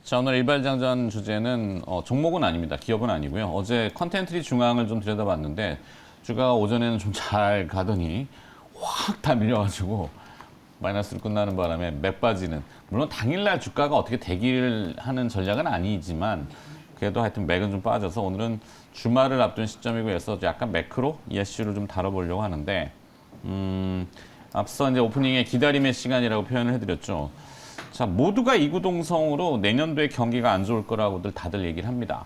자, 오늘 일발장전 주제는 종목은 아닙니다. 기업은 아니고요. 어제 컨텐트리 중앙을 좀 들여다봤는데 주가가 오전에는 좀 잘 가더니 확 다 밀려가지고 마이너스로 끝나는 바람에 맥 빠지는, 물론 당일날 주가가 어떻게 대기를 하는 전략은 아니지만 그래도 하여튼 맥은 좀 빠져서 오늘은 주말을 앞둔 시점이고 해서 약간 매크로 ESG를 좀 다뤄보려고 하는데, 앞서 이제 오프닝에 기다림의 시간이라고 표현을 해드렸죠. 자, 모두가 이구동성으로 내년도에 경기가 안 좋을 거라고들 다들 얘기를 합니다.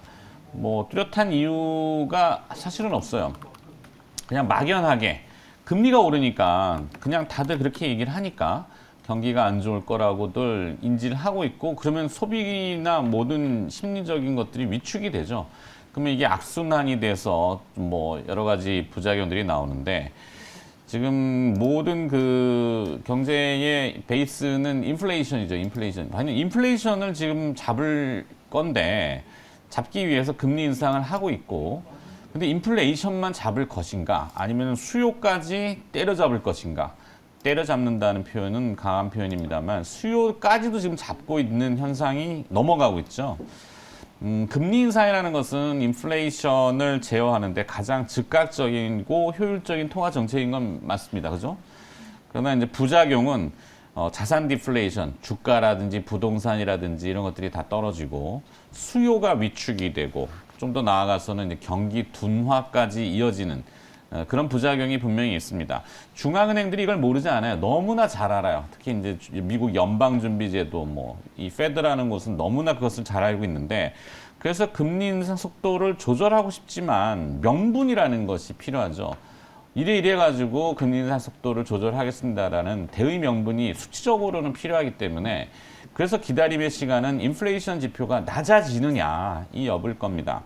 뭐 뚜렷한 이유가 사실은 없어요. 그냥 막연하게 금리가 오르니까 그냥 다들 그렇게 얘기를 하니까 경기가 안 좋을 거라고들 인지를 하고 있고, 그러면 소비나 모든 심리적인 것들이 위축이 되죠. 그러면 이게 악순환이 돼서 뭐 여러 가지 부작용들이 나오는데, 지금 모든 그 경제의 베이스는 인플레이션이죠. 인플레이션. 아니, 인플레이션을 지금 잡을 건데 잡기 위해서 금리 인상을 하고 있고, 근데 인플레이션만 잡을 것인가 아니면 수요까지 때려잡을 것인가. 때려잡는다는 표현은 강한 표현입니다만 수요까지도 지금 잡고 있는 현상이 넘어가고 있죠. 금리 인상이라는 것은 인플레이션을 제어하는데 가장 즉각적이고 효율적인 통화 정책인 건 맞습니다. 그죠? 그러나 이제 부작용은 자산 디플레이션, 주가라든지 부동산이라든지 이런 것들이 다 떨어지고 수요가 위축이 되고, 좀 더 나아가서는 이제 경기 둔화까지 이어지는 그런 부작용이 분명히 있습니다. 중앙은행들이 이걸 모르지 않아요. 너무나 잘 알아요. 특히 이제 미국 연방준비제도, 뭐 이 페드라는 곳은 너무나 그것을 잘 알고 있는데, 그래서 금리 인상 속도를 조절하고 싶지만 명분이라는 것이 필요하죠. 이래 가지고 금리 인상 속도를 조절하겠습니다라는 대의 명분이 수치적으로는 필요하기 때문에, 그래서 기다림의 시간은 인플레이션 지표가 낮아지느냐 이 여부일 겁니다.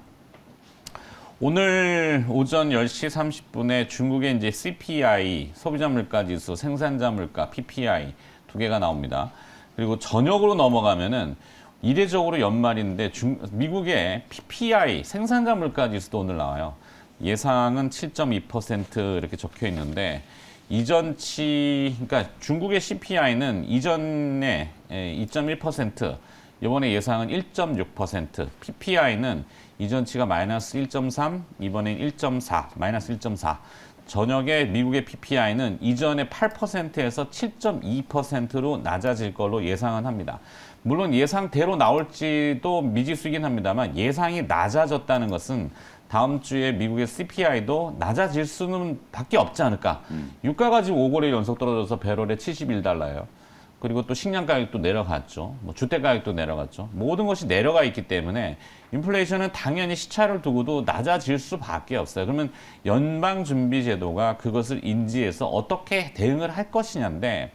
오늘 오전 10시 30분에 중국의 이제 CPI, 소비자 물가 지수, 생산자 물가, PPI 두 개가 나옵니다. 그리고 저녁으로 넘어가면은 이례적으로 연말인데 미국의 PPI, 생산자 물가 지수도 오늘 나와요. 예상은 7.2% 이렇게 적혀 있는데, 그러니까 중국의 CPI는 이전에 2.1%, 이번에 예상은 1.6%, PPI는 이전치가 마이너스 1.3, 이번엔 1.4, 마이너스 1.4. 저녁에 미국의 PPI는 이전에 8%에서 7.2%로 낮아질 걸로 예상은 합니다. 물론 예상대로 나올지도 미지수이긴 합니다만, 예상이 낮아졌다는 것은 다음 주에 미국의 CPI도 낮아질 수는 밖에 없지 않을까. 유가가 지금 5거래 연속 떨어져서 배럴에 71달러예요. 그리고 또 식량 가격도 내려갔죠. 뭐 주택 가격도 내려갔죠. 모든 것이 내려가 있기 때문에 인플레이션은 당연히 시차를 두고도 낮아질 수밖에 없어요. 그러면 연방준비제도가 그것을 인지해서 어떻게 대응을 할 것이냐인데,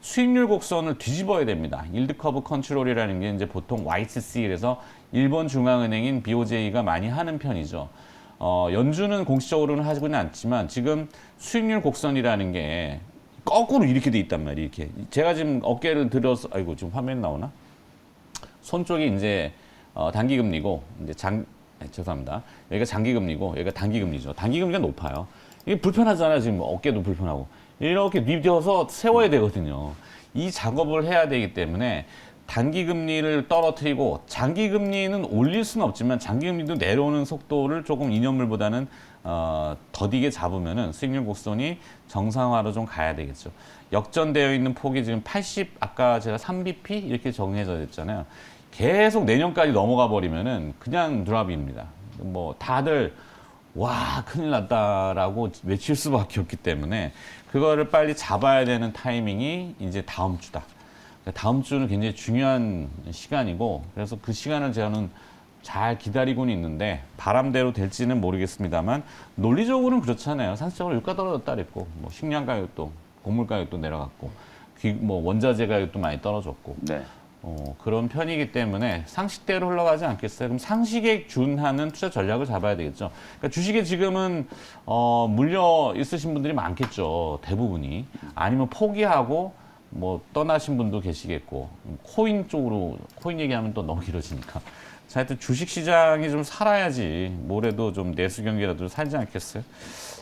수익률 곡선을 뒤집어야 됩니다. 일드 커브 컨트롤이라는 게 이제 보통 YCC에서 일본 중앙은행인 BOJ가 많이 하는 편이죠. 연준은 공식적으로는 하지는 않지만 지금 수익률 곡선이라는 게 거꾸로 이렇게 돼 있단 말이에요. 이렇게. 제가 지금 어깨를 들어서, 아이고, 지금 화면 나오나? 손 쪽이 이제 단기금리고, 이제 죄송합니다. 여기가 장기금리고, 여기가 단기금리죠. 단기금리가 높아요. 이게 불편하잖아요. 지금 어깨도 불편하고. 이렇게 뉘벼서 세워야 되거든요. 이 작업을 해야 되기 때문에 단기금리를 떨어뜨리고 장기금리는 올릴 수는 없지만 장기금리도 내려오는 속도를 조금 2년물보다는 더디게 잡으면은 수익률 곡선이 정상화로 좀 가야 되겠죠. 역전되어 있는 폭이 지금 80, 아까 제가 3bp 이렇게 정해져 있잖아요. 계속 내년까지 넘어가 버리면은 그냥 드랍입니다. 뭐 다들 와, 큰일 났다라고 외칠 수밖에 없기 때문에 그거를 빨리 잡아야 되는 타이밍이 이제 다음 주다. 다음 주는 굉장히 중요한 시간이고, 그래서 그 시간을 저는 잘 기다리고는 있는데 바람대로 될지는 모르겠습니다만, 논리적으로는 그렇잖아요. 상식적으로 유가 떨어졌다 그랬고, 뭐 식량 가격도, 곡물 가격도 내려갔고, 뭐 원자재 가격도 많이 떨어졌고, 네. 그런 편이기 때문에 상식대로 흘러가지 않겠어요? 그럼 상식에 준하는 투자 전략을 잡아야 되겠죠. 그러니까 주식에 지금은 물려 있으신 분들이 많겠죠. 대부분이. 아니면 포기하고 뭐 떠나신 분도 계시겠고, 코인 쪽으로, 코인 얘기하면 또 너무 길어지니까. 자, 하여튼 주식 시장이 좀 살아야지 모레도 좀 내수 경기라도 살지 않겠어요?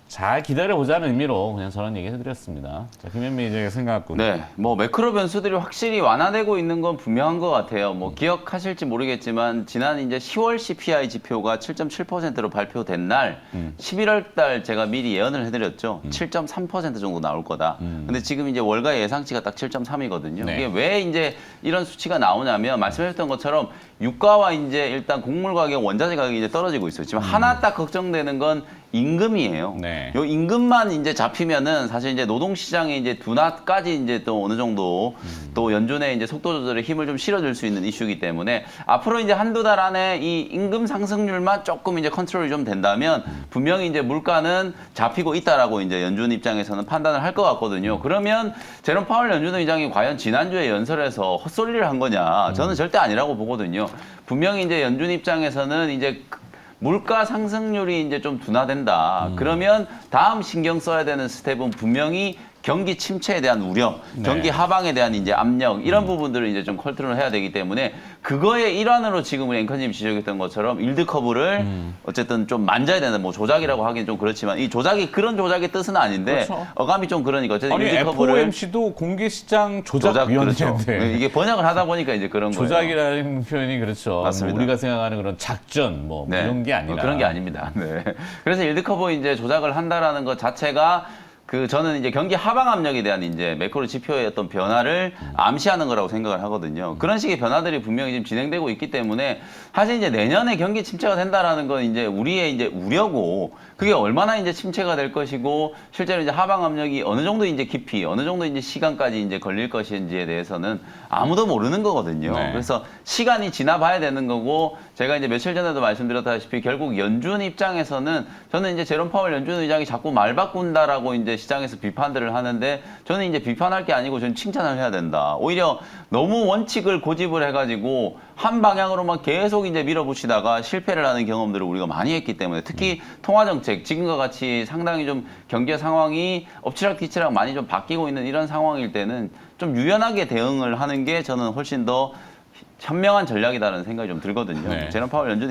잘 기다려보자는 의미로 그냥 저런 얘기 해드렸습니다. 자, 김현미 기자가 생각하고. 네, 뭐 매크로 변수들이 확실히 완화되고 있는 건 분명한 것 같아요. 뭐 기억하실지 모르겠지만 지난 이제 10월 CPI 지표가 7.7%로 발표된 날 11월 달 제가 미리 예언을 해드렸죠. 7.3% 정도 나올 거다. 근데 지금 이제 월가 예상치가 딱 7.3이거든요. 네. 이게 왜 이제 이런 수치가 나오냐면 말씀하셨던 것처럼 유가와 이제 일단 곡물 가격, 원자재 가격이 이제 떨어지고 있어요. 지금 하나 딱 걱정되는 건 임금이에요. 네. 요 임금만 이제 잡히면은 사실 이제 노동시장에 이제 둔화까지 이제 또 어느 정도 또 연준의 이제 속도 조절에 힘을 좀 실어줄 수 있는 이슈이기 때문에 앞으로 이제 한두 달 안에 이 임금 상승률만 조금 이제 컨트롤이 좀 된다면 분명히 이제 물가는 잡히고 있다라고 이제 연준 입장에서는 판단을 할 것 같거든요. 그러면 제롬 파월 연준 의장이 과연 지난주에 연설에서 헛소리를 한 거냐? 저는 절대 아니라고 보거든요. 분명히 이제 연준 입장에서는 이제 물가 상승률이 이제 좀 둔화된다. 그러면 다음 신경 써야 되는 스텝은 분명히 경기 침체에 대한 우려, 경기 하방에 대한 이제 압력 이런 부분들을 이제 좀 컨트롤을 해야 되기 때문에 그거의 일환으로 지금 우리 앵커님 지적했던 것처럼 일드 커브를 어쨌든 좀 만져야 된다. 뭐 조작이라고 하긴 좀 그렇지만 이 조작이 그런 조작의 뜻은 아닌데 그렇죠. 어감이 좀 그러니까 어쨌든 아니, 일드 커브를 FOMC도 공개시장 조작위원회인데 그렇죠. 이게 번역을 하다 보니까 이제 그런 거예요. 조작이라는 표현이 그렇죠. 맞습니다. 뭐 우리가 생각하는 그런 작전 뭐 네. 이런 게 아니라 그런 게 아닙니다. 네. 그래서 일드 커브 이제 조작을 한다라는 것 자체가 저는 이제 경기 하방 압력에 대한 이제 매크로 지표의 어떤 변화를 암시하는 거라고 생각을 하거든요. 그런 식의 변화들이 분명히 지금 진행되고 있기 때문에 사실 이제 내년에 경기 침체가 된다라는 건 이제 우리의 이제 우려고 그게 얼마나 이제 침체가 될 것이고 실제로 이제 하방 압력이 어느 정도 이제 깊이 어느 정도 이제 시간까지 이제 걸릴 것인지에 대해서는 아무도 모르는 거거든요. 네. 그래서 시간이 지나봐야 되는 거고 제가 이제 며칠 전에도 말씀드렸다시피 결국 연준 입장에서는 저는 이제 제롬 파월 연준 의장이 자꾸 말 바꾼다라고 이제 시장에서 비판들을 하는데 저는 이제 비판할 게 아니고 저는 칭찬을 해야 된다. 오히려 너무 원칙을 고집을 해가지고 한 방향으로만 계속 이제 밀어붙이다가 실패를 하는 경험들을 우리가 많이 했기 때문에 특히 통화정책 지금과 같이 상당히 좀 경제 상황이 엎치락뒤치락 많이 좀 바뀌고 있는 이런 상황일 때는 좀 유연하게 대응을 하는 게 저는 훨씬 더 현명한 전략이다라는 생각이 좀 들거든요. 네. 제롬 파월 연준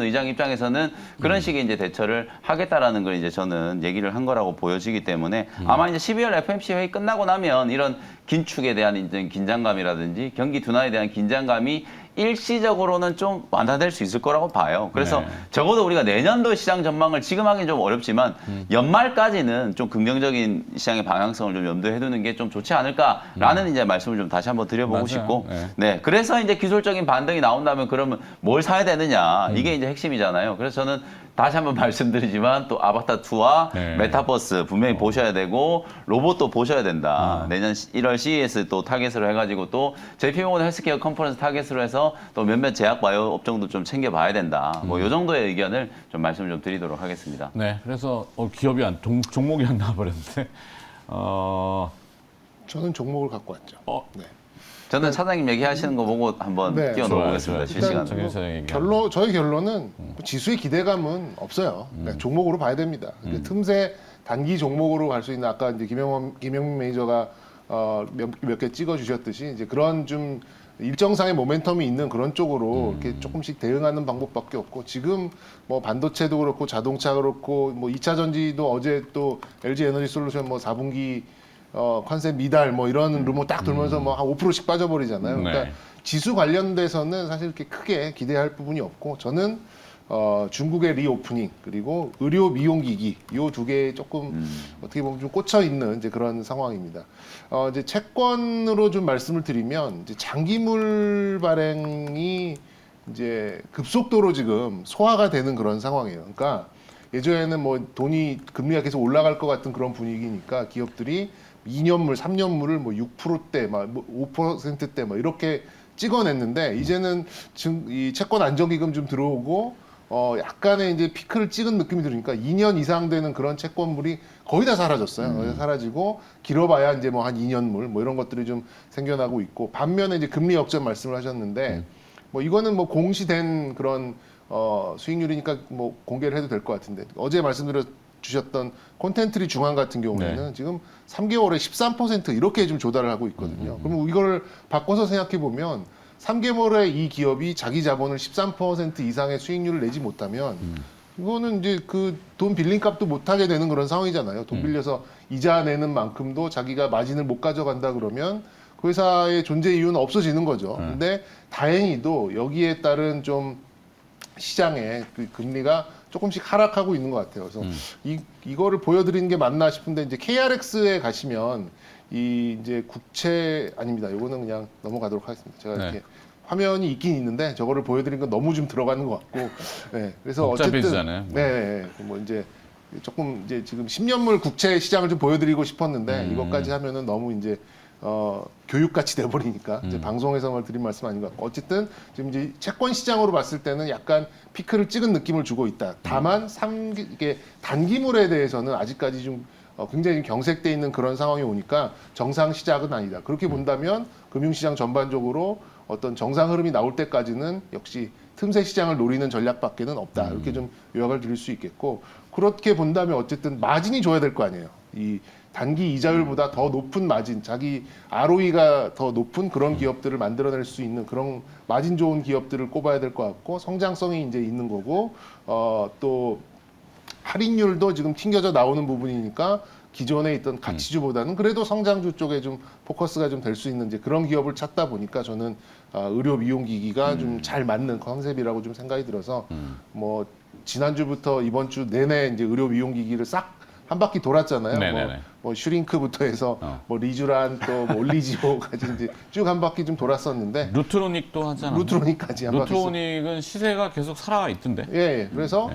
의장 입장에서는 그런 식의 이제 대처를 하겠다라는 걸 이제 저는 얘기를 한 거라고 보여지기 때문에 아마 이제 12월 FMC 회의 끝나고 나면 이런 긴축에 대한 이제 긴장감이라든지 경기 둔화에 대한 긴장감이 일시적으로는 좀 완화될 수 있을 거라고 봐요. 그래서 네. 적어도 우리가 내년도 시장 전망을 지금 하기는 좀 어렵지만 연말까지는 좀 긍정적인 시장의 방향성을 좀 염두에 두는 게 좀 좋지 않을까라는 이제 말씀을 좀 다시 한번 드려보고 맞아요. 싶고 네. 네. 그래서 이제 기술적인 반등이 나온다면 그러면 뭘 사야 되느냐 이게 이제 핵심이잖아요. 그래서 저는 다시 한번 말씀드리지만 또 아바타2와 네. 메타버스 분명히 보셔야 되고 로봇도 보셔야 된다. 내년 1월 CES 또 타겟으로 해가지고 또 JP모건 헬스케어 컨퍼런스 타겟으로 해서 또 몇몇 제약 바이오 업종도 좀 챙겨봐야 된다. 뭐 이 정도의 의견을 좀 말씀을 좀 드리도록 하겠습니다. 네, 그래서 기업이 종목이 안 나와버렸는데 저는 종목을 갖고 왔죠. 네. 저는 차장님 얘기하시는 거 보고 한번 네. 끼워넣어보겠습니다. 좋아요. 실시간으로. 정현 사장 얘기하면. 저희 결론은 지수의 기대감은 없어요. 그러니까 종목으로 봐야 됩니다. 틈새 단기 종목으로 갈 수 있는 아까 이제 김영민 매니저가 몇 개 찍어주셨듯이 이제 그런 좀 일정상의 모멘텀이 있는 그런 쪽으로 이렇게 조금씩 대응하는 방법밖에 없고 지금 뭐 반도체도 그렇고 자동차 그렇고 뭐 2차 전지도 어제 또 LG 에너지 솔루션 뭐 4분기 컨셉 미달 뭐 이런 루머 딱 돌면서 뭐 한 5%씩 빠져버리잖아요. 네. 그러니까 지수 관련돼서는 사실 이렇게 크게 기대할 부분이 없고 저는 중국의 리오프닝 그리고 의료 미용기기 이 두 개에 조금 어떻게 보면 좀 꽂혀 있는 이제 그런 상황입니다. 이제 채권으로 좀 말씀을 드리면 이제 장기물 발행이 이제 급속도로 지금 소화가 되는 그런 상황이에요. 그러니까 예전에는 뭐 돈이 금리가 계속 올라갈 것 같은 그런 분위기니까 기업들이 2년물, 3년물을 뭐 6%대, 막 5%대 막 이렇게 찍어냈는데 이제는 이 채권 안정기금 좀 들어오고 약간의 이제 피크를 찍은 느낌이 들으니까 2년 이상 되는 그런 채권물이 거의 다 사라졌어요. 거의 다 사라지고 길어봐야 이제 뭐 한 2년물 뭐 이런 것들이 좀 생겨나고 있고 반면에 이제 금리 역전 말씀을 하셨는데 뭐 이거는 뭐 공시된 그런 수익률이니까 뭐 공개를 해도 될 것 같은데 어제 주셨던 콘텐트리 중앙 같은 경우에는 지금 3개월에 13% 이렇게 좀 조달을 하고 있거든요. 그러면 이거를 바꿔서 생각해 보면 3개월에 이 기업이 자기 자본을 13% 이상의 수익률을 내지 못하면 이거는 이제 그 돈 빌린 값도 못 하게 되는 그런 상황이잖아요. 돈 빌려서 이자 내는 만큼도 자기가 마진을 못 가져간다 그러면 그 회사의 존재 이유는 없어지는 거죠. 근데 다행히도 여기에 따른 좀 시장의 그 금리가 조금씩 하락하고 있는 것 같아요. 그래서 이거를 보여드리는 게 맞나 싶은데 이제 KRX에 가시면 이 이제 국채 아닙니다. 이거는 그냥 넘어가도록 하겠습니다. 제가 이렇게 화면이 있긴 있는데 저거를 보여드린 건 너무 좀 들어가는 것 같고, 네. 그래서 복잡해지잖아요. 어쨌든 뭐 이제 조금 이제 지금 10년물 국채 시장을 좀 보여드리고 싶었는데 이것까지 하면은 너무 이제 교육같이 돼버리니까 이제 방송에서만 드린 말씀 아닌 것 같고 어쨌든 지금 이제 채권 시장으로 봤을 때는 약간 피크를 찍은 느낌을 주고 있다. 다만 이게 단기물에 대해서는 아직까지 좀 굉장히 경색돼 있는 그런 상황이 오니까 정상 시작은 아니다. 그렇게 본다면 금융시장 전반적으로 어떤 정상 흐름이 나올 때까지는 역시 틈새 시장을 노리는 전략밖에는 없다. 이렇게 좀 요약을 드릴 수 있겠고 그렇게 본다면 어쨌든 마진이 줘야 될 거 아니에요. 이 단기 이자율보다 더 높은 마진, 자기 ROE가 더 높은 그런 기업들을 만들어낼 수 있는 그런 마진 좋은 기업들을 꼽아야 될 것 같고 성장성이 이제 있는 거고 또 할인율도 지금 튕겨져 나오는 부분이니까 기존에 있던 가치주보다는 그래도 성장주 쪽에 좀 포커스가 좀 될 수 있는 이제 그런 기업을 찾다 보니까 저는 의료 미용기기가 좀 잘 맞는 컨셉이라고 좀 생각이 들어서 뭐 지난주부터 이번 주 내내 이제 의료 미용기기를 싹 한 바퀴 돌았잖아요. 뭐 슈링크부터 해서 뭐 리쥬란 또 뭐 올리지오까지 이제 쭉 한 바퀴 좀 돌았었는데 루트로닉도 하잖아요. 루트로닉까지 한 바퀴. 루트로닉은 시세가 계속 살아 있던데. 예. 그래서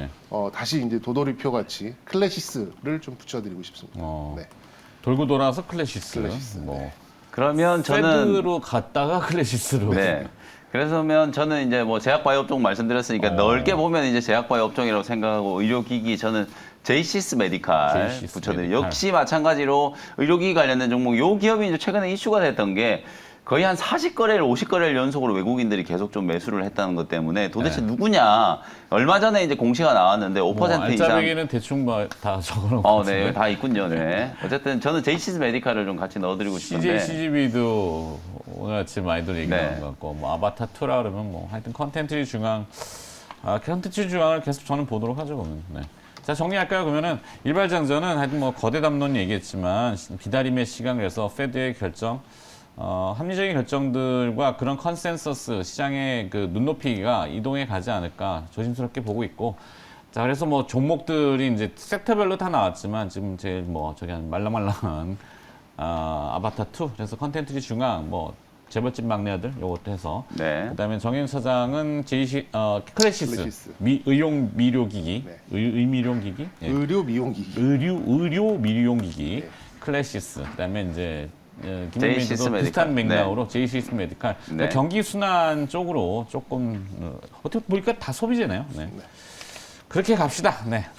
다시 이제 도돌이표 같이 클래시스를 좀 붙여드리고 싶습니다. 네. 돌고 돌아서 클래시스. 뭐 네. 그러면 저는 패드로 갔다가 클래시스로. 네. 그래서면 저는 이제 뭐 제약바이오 업종 말씀드렸으니까 넓게 보면 이제 제약바이오 업종이라고 생각하고 의료기기 저는 제이시스 메디칼 제이시스 붙여드려요. 메디칼. 역시 마찬가지로 의료기기 관련된 종목 요 기업이 이제 최근에 이슈가 됐던 게 거의 한 40거래일, 50거래일 연속으로 외국인들이 계속 좀 매수를 했다는 것 때문에 도대체 누구냐. 얼마 전에 이제 공시가 나왔는데 5% 뭐 이상. 알짜배기는 대충 다 적어놓은 것 같은데. 네, 다 있군요. 네. 어쨌든 저는 제이시스 메디칼을 좀 같이 넣어드리고 싶은데. CJ, CGV도 오늘 아침 많이들 얘기하는 네. 것 같고, 뭐 아바타 2라 그러면 뭐 하여튼 컨텐츠 중앙, 컨텐츠 중앙을 계속 저는 보도록 하죠, 보면. 네. 자, 정리할까요? 그러면은 일발장전은 하여튼 뭐 거대 담론 얘기했지만 비다림의 시간 그래서 페드의 결정, 합리적인 결정들과 그런 컨센서스 시장의 그 눈높이가 이동해 가지 않을까 조심스럽게 보고 있고. 자, 그래서 뭐 종목들이 이제 섹터별로 다 나왔지만 지금 제일 뭐 저기 한 말랑말랑한 아바타 2 그래서 컨텐츠 중앙 뭐 재벌집 막내 아들 요것도 해서 네. 그다음에 정현 사장은 클래시스 의용 미료기기 네. 의미용기기 의료 미용기기. 의료 미료용기기 네. 클래시스 그다음에 이제 제이시스 김민민도 메디칼. 비슷한 맥락으로 제이시스 메디칼 그러니까 네. 경기 순환 쪽으로 조금 어떻게 보니까 다 소비재네요. 네. 그렇게 갑시다. 네.